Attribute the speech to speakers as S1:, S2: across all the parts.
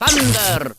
S1: Thunder!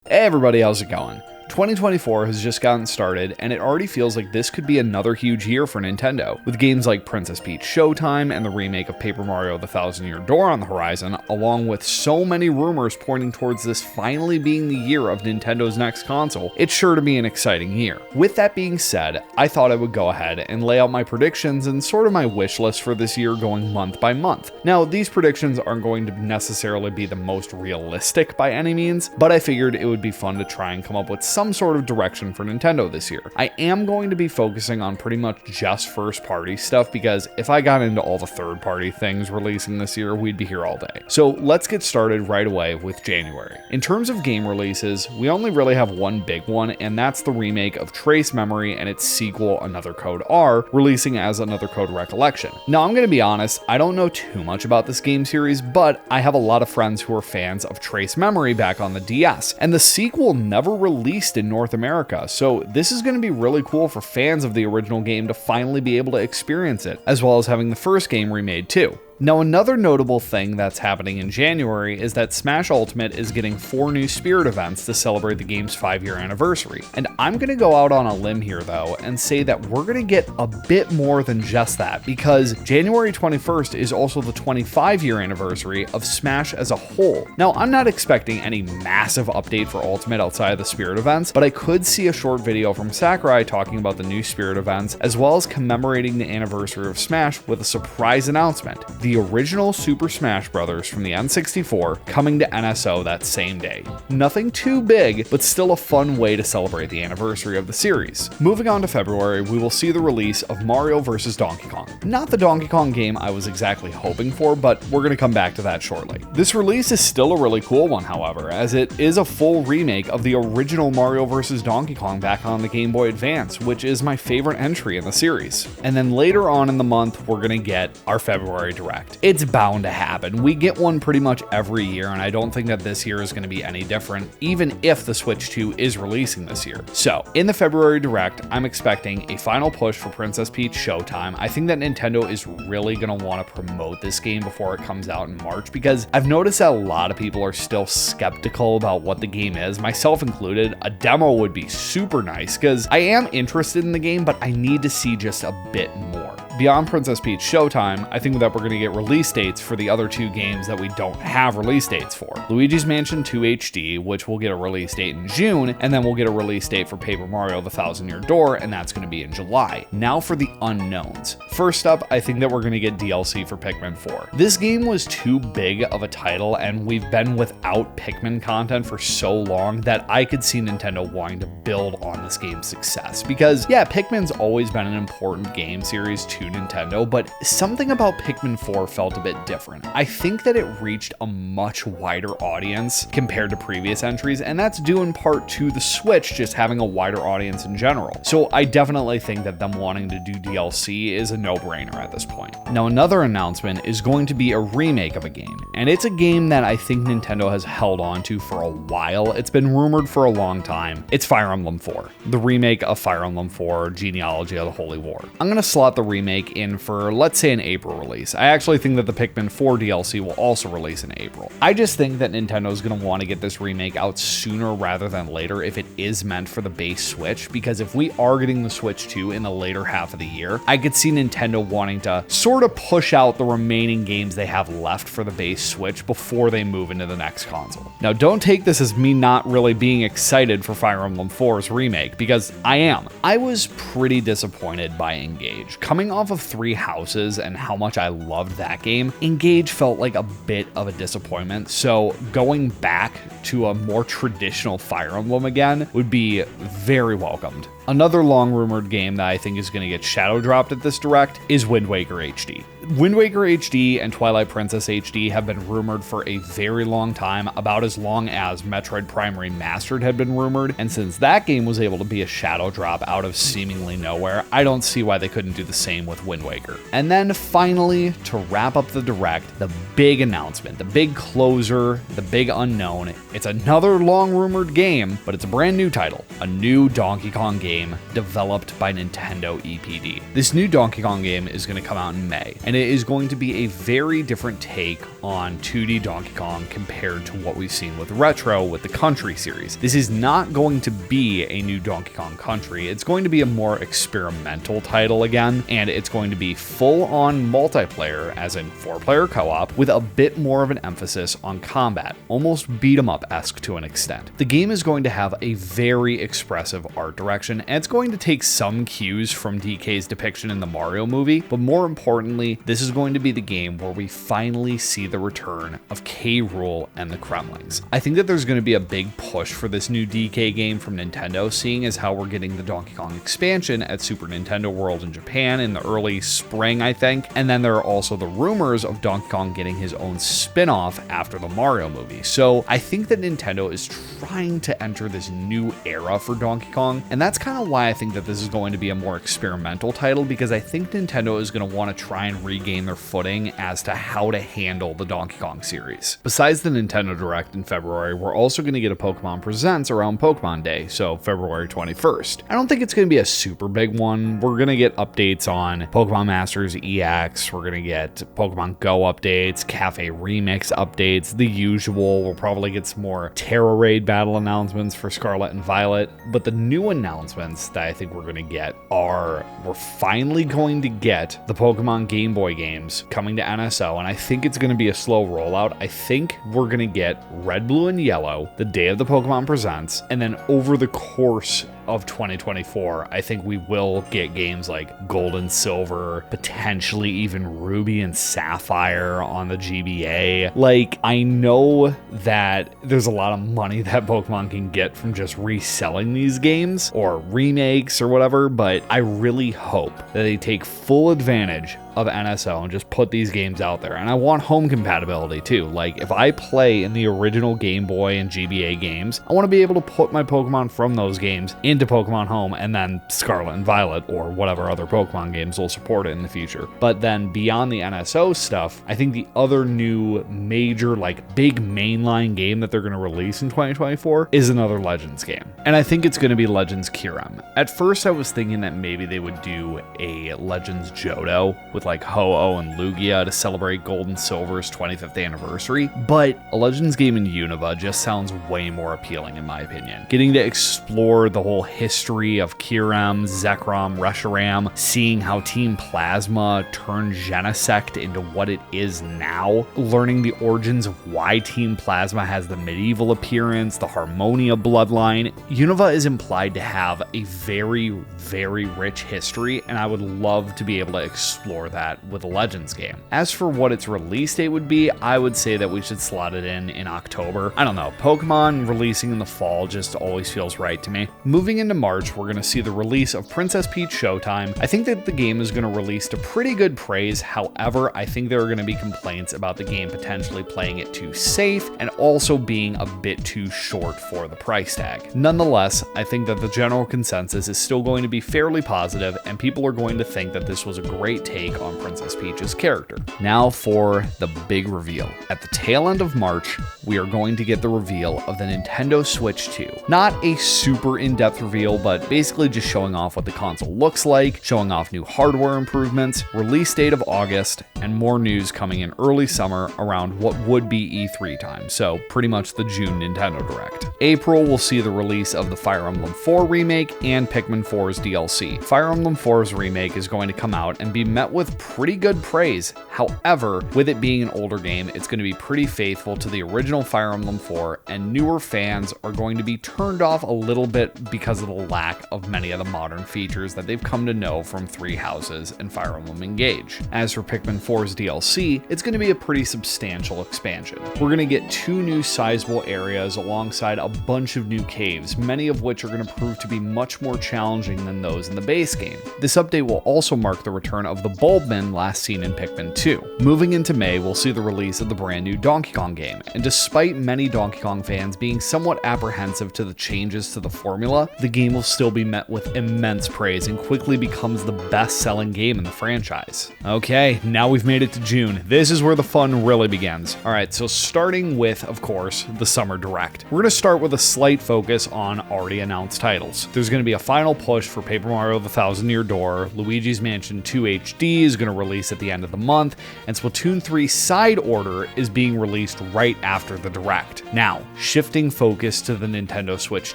S2: Hey everybody, how's it going? 2024 has just gotten started, and it already feels like this could be another huge year for Nintendo, with games like Princess Peach Showtime and the remake of Paper Mario: The Thousand Year Door on the horizon, along with so many rumors pointing towards this finally being the year of Nintendo's next console. It's sure to be an exciting year. With that being said, I thought I would go ahead and lay out my predictions and sort of my wish list for this year going month by month. Now, these predictions aren't going to necessarily be the most realistic by any means, but I figured it would be fun to try and come up with some sort of direction for Nintendo this year. I am going to be focusing on pretty much just first party stuff because if I got into all the third party things releasing this year, we'd be here all day. So let's get started right away with January. In terms of game releases, we only really have one big one, and that's the remake of Trace Memory and its sequel, Another Code R, releasing as Another Code Recollection. Now, I'm going to be honest, I don't know too much about this game series, but I have a lot of friends who are fans of Trace Memory back on the DS, and the sequel never released in North America, so this is going to be really cool for fans of the original game to finally be able to experience it, as well as having the first game remade too. Now, another notable thing that's happening in January is that Smash Ultimate is getting 4 new Spirit events to celebrate the game's 5-year anniversary. And I'm going to go out on a limb here though and say that we're going to get a bit more than just that, because January 21st is also the 25-year anniversary of Smash as a whole. Now, I'm not expecting any massive update for Ultimate outside of the Spirit events, but I could see a short video from Sakurai talking about the new Spirit events, as well as commemorating the anniversary of Smash with a surprise announcement: the original Super Smash Bros. From the N64 coming to NSO that same day. Nothing too big, but still a fun way to celebrate the anniversary of the series. Moving on to February, we will see the release of Mario vs. Donkey Kong. Not the Donkey Kong game I was exactly hoping for, but we're going to come back to that shortly. This release is still a really cool one, however, as it is a full remake of the original Mario vs. Donkey Kong back on the Game Boy Advance, which is my favorite entry in the series. And then later on in the month, we're going to get our February Direct. It's bound to happen. We get one pretty much every year, and I don't think that this year is going to be any different, even if the Switch 2 is releasing this year. So, in the February Direct, I'm expecting a final push for Princess Peach Showtime. I think that Nintendo is really going to want to promote this game before it comes out in March, because I've noticed that a lot of people are still skeptical about what the game is, myself included. A demo would be super nice, because I am interested in the game, but I need to see just a bit more. Beyond Princess Peach Showtime, I think that we're going to get release dates for the other 2 games that we don't have release dates for. Luigi's Mansion 2 HD, which will get a release date in June, and then we'll get a release date for Paper Mario: The Thousand Year Door, and that's going to be in July. Now for the unknowns. First up, I think that we're going to get DLC for Pikmin 4. This game was too big of a title, and we've been without Pikmin content for so long that I could see Nintendo wanting to build on this game's success. Because, yeah, Pikmin's always been an important game series to Nintendo, but something about Pikmin 4 felt a bit different. I think that it reached a much wider audience compared to previous entries, and that's due in part to the Switch just having a wider audience in general. So I definitely think that them wanting to do DLC is a no-brainer at this point. Now, another announcement is going to be a remake of a game, and it's a game that I think Nintendo has held on to for a while. It's been rumored for a long time. It's Fire Emblem 4, the remake of Fire Emblem 4 Genealogy of the Holy War. I'm going to slot the remake in for, let's say, an April release. I actually think that the Pikmin 4 DLC will also release in April. I just think that Nintendo is going to want to get this remake out sooner rather than later if it is meant for the base Switch, because if we are getting the Switch 2 in the later half of the year, I could see Nintendo wanting to sort of push out the remaining games they have left for the base Switch before they move into the next console. Now, don't take this as me not really being excited for Fire Emblem 4's remake, because I am. I was pretty disappointed by Engage. Coming off of 3 Houses and how much I loved that game, Engage felt like a bit of a disappointment, so going back to a more traditional Fire Emblem again would be very welcomed. Another long-rumored game that I think is going to get shadow dropped at this Direct is Wind Waker HD. Wind Waker HD and Twilight Princess HD have been rumored for a very long time, about as long as Metroid Prime Remastered had been rumored, and since that game was able to be a shadow drop out of seemingly nowhere, I don't see why they couldn't do the same with Wind Waker. And then finally, to wrap up the Direct, the big announcement, the big closer, the big unknown. It's another long-rumored game, but it's a brand new title, a new Donkey Kong game developed by Nintendo EPD. This new Donkey Kong game is going to come out in May, and it is going to be a very different take on 2D Donkey Kong compared to what we've seen with Retro with the Country series. This is not going to be a new Donkey Kong Country. It's going to be a more experimental title again, and it's going to be full-on multiplayer, as in 4-player co-op, with a bit more of an emphasis on combat, almost beat-em-up-esque to an extent. The game is going to have a very expressive art direction, and it's going to take some cues from DK's depiction in the Mario movie, but more importantly, this is going to be the game where we finally see the return of K. Rool and the Kremlings. I think that there's going to be a big push for this new DK game from Nintendo, seeing as how we're getting the Donkey Kong expansion at Super Nintendo World in Japan in the early spring, I think, and then there are also the rumors of Donkey Kong getting his own spin-off after the Mario movie. So I think that Nintendo is trying to enter this new era for Donkey Kong, and that's kind of why I think that this is going to be a more experimental title, because I think Nintendo is going to want to try and regain their footing as to how to handle the Donkey Kong series. Besides the Nintendo Direct in February, we're also going to get a Pokemon Presents around Pokemon Day, so February 21st. I don't think it's going to be a super big one. We're going to get updates on Pokemon Masters EX, we're going to get Pokemon Go updates, Cafe Remix updates, the usual. We'll probably get some more Terra Raid battle announcements for Scarlet and Violet, but the new announcements that I think we're going to get are we're finally going to get the Pokemon Game Boy games coming to NSO, and I think it's going to be a slow rollout. I think we're going to get Red, Blue, and Yellow the day of the Pokemon Presents, and then over the course of 2024, I think we will get games like Gold and Silver, potentially even Ruby and Sapphire on the GBA. Like, I know that there's a lot of money that Pokemon can get from just reselling these games or remakes or whatever, but I really hope that they take full advantage of NSO and just put these games out there. And I want home compatibility too. Like, if I play in the original Game Boy and GBA games, I want to be able to put my Pokemon from those games into Pokemon Home, and then Scarlet and Violet or whatever other Pokemon games will support it in the future. But then beyond the NSO stuff, I think the other new major, like, big mainline game that they're going to release in 2024 is another Legends game. And I think it's going to be Legends Kyurem. At first I was thinking that maybe they would do a Legends Johto with like Ho-Oh and Lugia to celebrate Gold and Silver's 25th anniversary, but a Legends game in Unova just sounds way more appealing in my opinion. Getting to explore the whole history of Kyurem, Zekrom, Reshiram, seeing how Team Plasma turned Genesect into what it is now, learning the origins of why Team Plasma has the medieval appearance, the Harmonia bloodline. Unova is implied to have a very, very rich history, and I would love to be able to explore that with a Legends game. As for what its release date would be, I would say that we should slot it in October. I don't know, Pokemon releasing in the fall just always feels right to me. Moving into March, we're going to see the release of Princess Peach Showtime. I think that the game is going to release to pretty good praise. However, I think there are going to be complaints about the game potentially playing it too safe and also being a bit too short for the price tag. Nonetheless, I think that the general consensus is still going to be fairly positive, and people are going to think that this was a great take on Princess Peach's character. Now for the big reveal. At the tail end of March, we are going to get the reveal of the Nintendo Switch 2. Not a super in-depth reveal, but basically just showing off what the console looks like, showing off new hardware improvements, release date of August, and more news coming in early summer around what would be E3 time, so pretty much the June Nintendo Direct. April will see the release of the Fire Emblem 4 remake and Pikmin 4's DLC. Fire Emblem 4's remake is going to come out and be met with pretty good praise. However, with it being an older game, it's going to be pretty faithful to the original Fire Emblem 4, and newer fans are going to be turned off a little bit because of the lack of many of the modern features that they've come to know from Three Houses and Fire Emblem Engage. As for Pikmin 4's DLC, it's going to be a pretty substantial expansion. We're going to get 2 new sizable areas alongside a bunch of new caves, many of which are going to prove to be much more challenging than those in the base game. This update will also mark the return of the Bulbmin last seen in Pikmin 2. Moving into May, we'll see the release of the brand new Donkey Kong game, and despite many Donkey Kong fans being somewhat apprehensive to the changes to the formula, the game will still be met with immense praise and quickly becomes the best-selling game in the franchise. Okay, now we've made it to June. This is where the fun really begins. Alright, so starting with, of course, the Summer Direct. We're going to start with a slight focus on already announced titles. There's going to be a final push for Paper Mario The Thousand Year Door, Luigi's Mansion 2 HD is going to release at the end of the month, and Splatoon 3 Side Order is being released right after the Direct. Now, shifting focus to the Nintendo Switch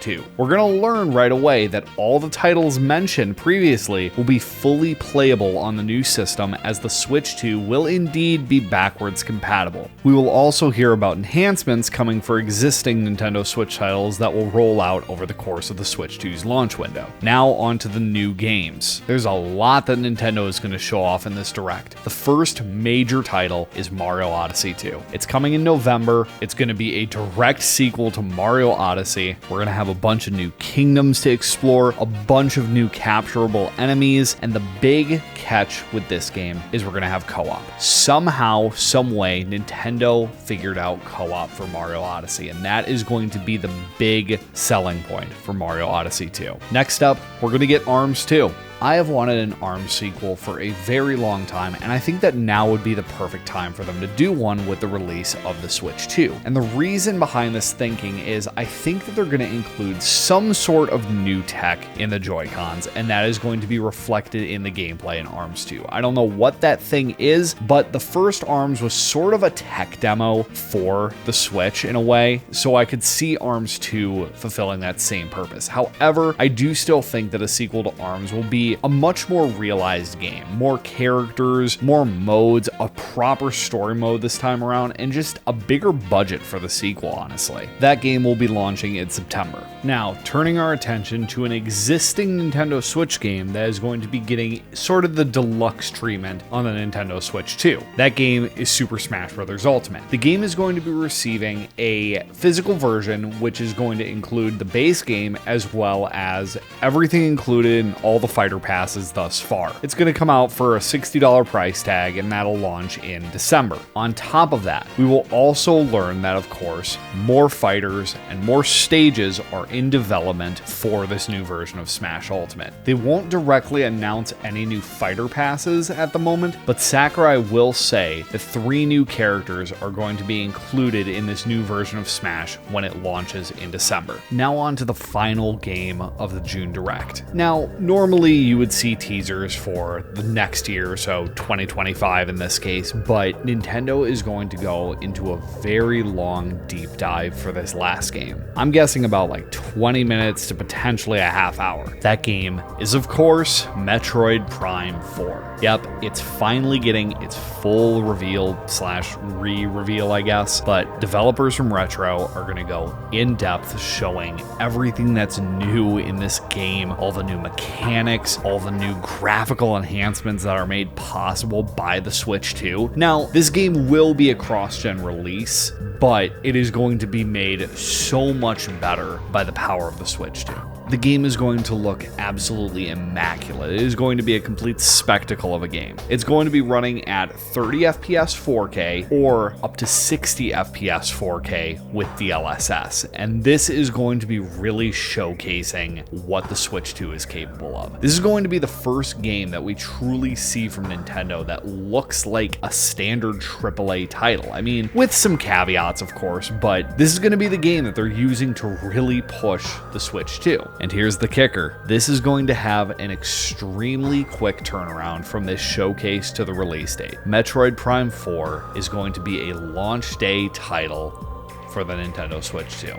S2: 2. We're going to learn right away that all the titles mentioned previously will be fully playable on the new system, as the Switch 2 will indeed be backwards compatible. We will also hear about enhancements coming for existing Nintendo Switch titles that will roll out over the course of the Switch 2's launch window. Now on to the new games. There's a lot that Nintendo is going to show off in this Direct. The first major title is Mario Odyssey 2. It's coming in November. It's going to be a direct sequel to Mario Odyssey. We're going to have a bunch of new kingdoms to explore, a bunch of new capturable enemies, and the big catch with this game is we're going to have co-op. Somehow, some way, Nintendo figured out co-op for Mario Odyssey, and that is going to be the big selling point for Mario Odyssey 2. Next up, we're going to get ARMS 2. I have wanted an ARMS sequel for a very long time, and I think that now would be the perfect time for them to do one with the release of the Switch 2. And the reason behind this thinking is I think that they're going to include some sort of new tech in the Joy-Cons, and that is going to be reflected in the gameplay in ARMS 2. I don't know what that thing is, but the first ARMS was sort of a tech demo for the Switch in a way, so I could see ARMS 2 fulfilling that same purpose. However, I do still think that a sequel to ARMS will be a much more realized game, more characters, more modes, a proper story mode this time around, and just a bigger budget for the sequel, honestly. That game will be launching in September. Now, turning our attention to an existing Nintendo Switch game that is going to be getting sort of the deluxe treatment on the Nintendo Switch 2. That game is Super Smash Bros. Ultimate. The game is going to be receiving a physical version, which is going to include the base game as well as everything included in all the fighter passes thus far. It's going to come out for a $60 price tag, and that'll launch in December. On top of that, we will also learn that, of course, more fighters and more stages are in development for this new version of Smash Ultimate. They won't directly announce any new fighter passes at the moment, but Sakurai will say that 3 new characters are going to be included in this new version of Smash when it launches in December. Now on to the final game of the June Direct. Now, normally you would see teasers for the next year, so 2025 in this case, but Nintendo is going to go into a very long deep dive for this last game. I'm guessing about like 20 minutes to potentially a half hour. That game is, of course, Metroid Prime 4. Yep, it's finally getting its full reveal / re-reveal, I guess, but developers from Retro are going to go in depth showing everything that's new in this game, all the new mechanics, all the new graphical enhancements that are made possible by the Switch 2. Now, this game will be a cross-gen release, but it is going to be made so much better by the power of the Switch 2. The game is going to look absolutely immaculate. It is going to be a complete spectacle of a game. It's going to be running at 30 FPS 4K or up to 60 FPS 4K with DLSS, and this is going to be really showcasing what the Switch 2 is capable of. This is going to be the first game that we truly see from Nintendo that looks like a standard AAA title. I mean, with some caveats, of course, but this is going to be the game that they're using to really push the Switch 2. And here's the kicker. This is going to have an extremely quick turnaround from this showcase to the release date. Metroid Prime 4 is going to be a launch day title for the Nintendo Switch 2.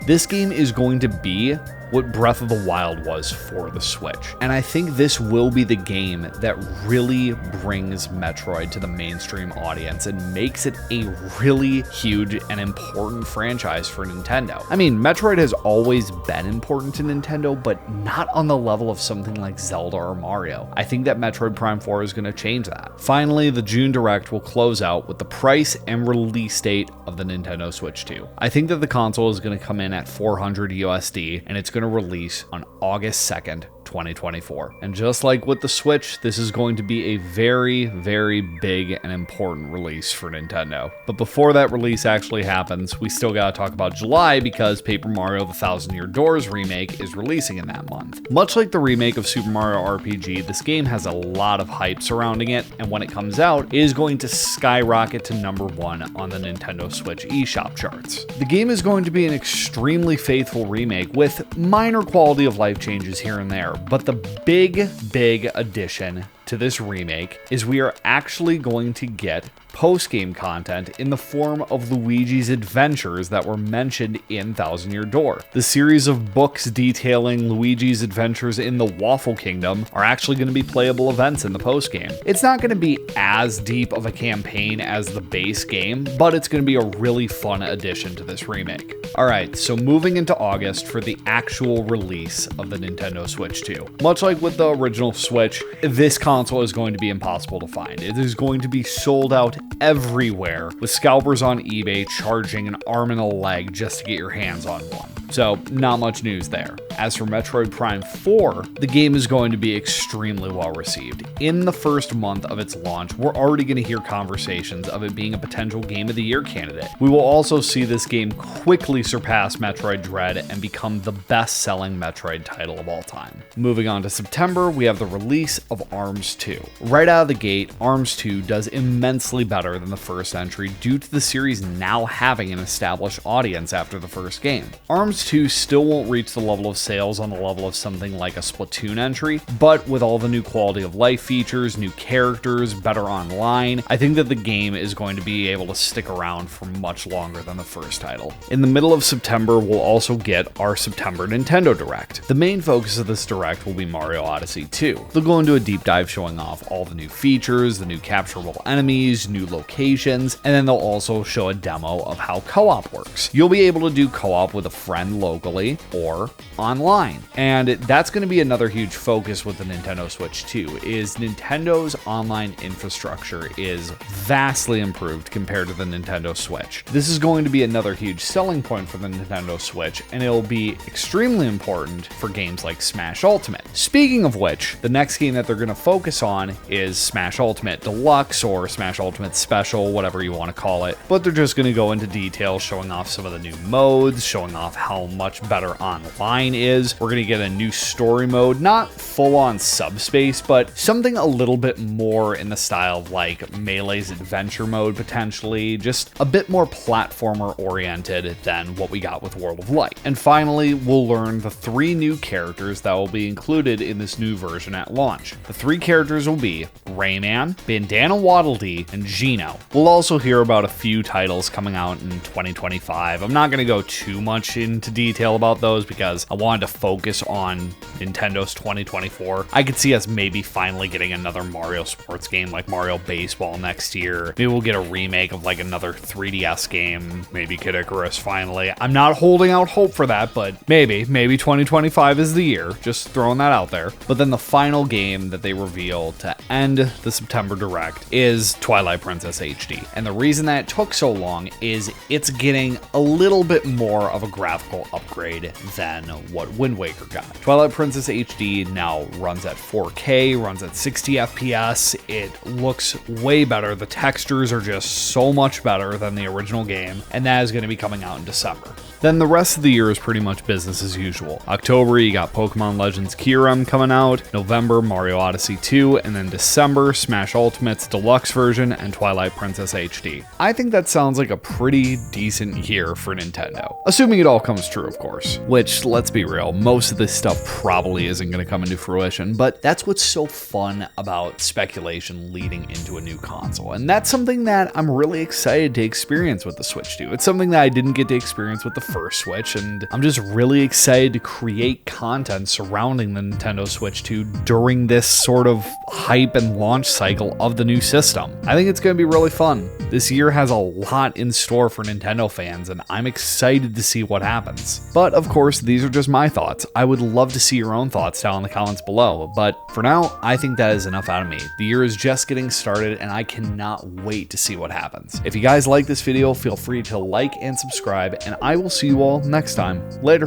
S2: This game is going to be what Breath of the Wild was for the Switch. And I think this will be the game that really brings Metroid to the mainstream audience and makes it a really huge and important franchise for Nintendo. I mean, Metroid has always been important to Nintendo, but not on the level of something like Zelda or Mario. I think that Metroid Prime 4 is going to change that. Finally, the June Direct will close out with the price and release date of the Nintendo Switch 2. I think that the console is going to come in at $400 USD, and it's going to release on August 2nd, 2024. And just like with the Switch, this is going to be a very, very big and important release for Nintendo. But before that release actually happens, we still gotta talk about July because Paper Mario: The Thousand Year Doors remake is releasing in that month. Much like the remake of Super Mario RPG, this game has a lot of hype surrounding it, and when it comes out, it is going to skyrocket to number 1 on the Nintendo Switch eShop charts. The game is going to be an extremely faithful remake with minor quality of life changes here and there, but the big addition to this remake is we are actually going to get post-game content in the form of Luigi's adventures that were mentioned in Thousand Year Door. The series of books detailing Luigi's adventures in the Waffle Kingdom are actually going to be playable events in the post-game. It's not going to be as deep of a campaign as the base game, but it's going to be a really fun addition to this remake. Alright, so moving into August for the actual release of the Nintendo Switch 2. Much like with the original Switch, this console is going to be impossible to find. It is going to be sold out everywhere, with scalpers on eBay charging an arm and a leg just to get your hands on one. So, not much news there. As for Metroid Prime 4, the game is going to be extremely well received. In the first month of its launch, we're already going to hear conversations of it being a potential Game of the Year candidate. We will also see this game quickly surpass Metroid Dread and become the best-selling Metroid title of all time. Moving on to September, we have the release of ARMS 2. Right out of the gate, ARMS 2 does immensely better than the first entry due to the series now having an established audience after the first game. ARMS 2 still won't reach the level of sales on the level of something like a Splatoon entry, but with all the new quality of life features, new characters, better online, I think that the game is going to be able to stick around for much longer than the first title. In the middle of September, we'll also get our September Nintendo Direct. The main focus of this Direct will be Mario Odyssey 2. They'll go into a deep dive showing off all the new features, the new capturable enemies, new locations, and then they'll also show a demo of how co-op works. You'll be able to do co-op with a friend locally or online. And that's going to be another huge focus with the Nintendo Switch 2, is Nintendo's online infrastructure is vastly improved compared to the Nintendo Switch. This is going to be another huge selling point for the Nintendo Switch, and it'll be extremely important for games like Smash Ultimate. Speaking of which, the next game that they're going to focus on is Smash Ultimate Deluxe or Smash Ultimate Special, whatever you want to call it, but they're just going to go into detail showing off some of the new modes, showing off how much better online is. We're going to get a new story mode, not full-on subspace, but something a little bit more in the style of like Melee's adventure mode potentially, just a bit more platformer oriented than what we got with World of Light. And finally, we'll learn the 3 new characters that will be included in this new version at launch. The 3 characters will be Rayman, Bandana Waddle Dee, and Geno. We'll also hear about a few titles coming out in 2025. I'm not going to go too much into detail about those because I wanted to focus on Nintendo's 2024. I could see us maybe finally getting another Mario sports game like Mario Baseball next year. Maybe we'll get a remake of like another 3DS game, maybe Kid Icarus finally. I'm not holding out hope for that, but maybe 2025 is the year. Just throwing that out there. But then the final game that they reveal to end the September Direct is Twilight Princess HD. And the reason that it took so long is it's getting a little bit more of a graphical upgrade than what Wind Waker got. Twilight Princess HD now runs at 4K, runs at 60 FPS. It looks way better. The textures are just so much better than the original game, and that is going to be coming out in December. Then the rest of the year is pretty much business as usual. October, you got Pokemon Legends Kyurem coming out, November, Mario Odyssey 2, and then December, Smash Ultimate's Deluxe version and Twilight Princess HD. I think that sounds like a pretty decent year for Nintendo. Assuming it all comes true, of course. Which, let's be real, most of this stuff probably isn't going to come into fruition, but that's what's so fun about speculation leading into a new console. And that's something that I'm really excited to experience with the Switch 2. It's something that I didn't get to experience with the first Switch, and I'm just really excited to create content surrounding the Nintendo Switch 2 during this sort of hype and launch cycle of the new system. I think it's going to be really fun. This year has a lot in store for Nintendo fans, and I'm excited to see what happens. But of course, these are just my thoughts. I would love to see your own thoughts down in the comments below, but for now, I think that is enough out of me. The year is just getting started, and I cannot wait to see what happens. If you guys like this video, feel free to like and subscribe, and I will see you all next time. Later.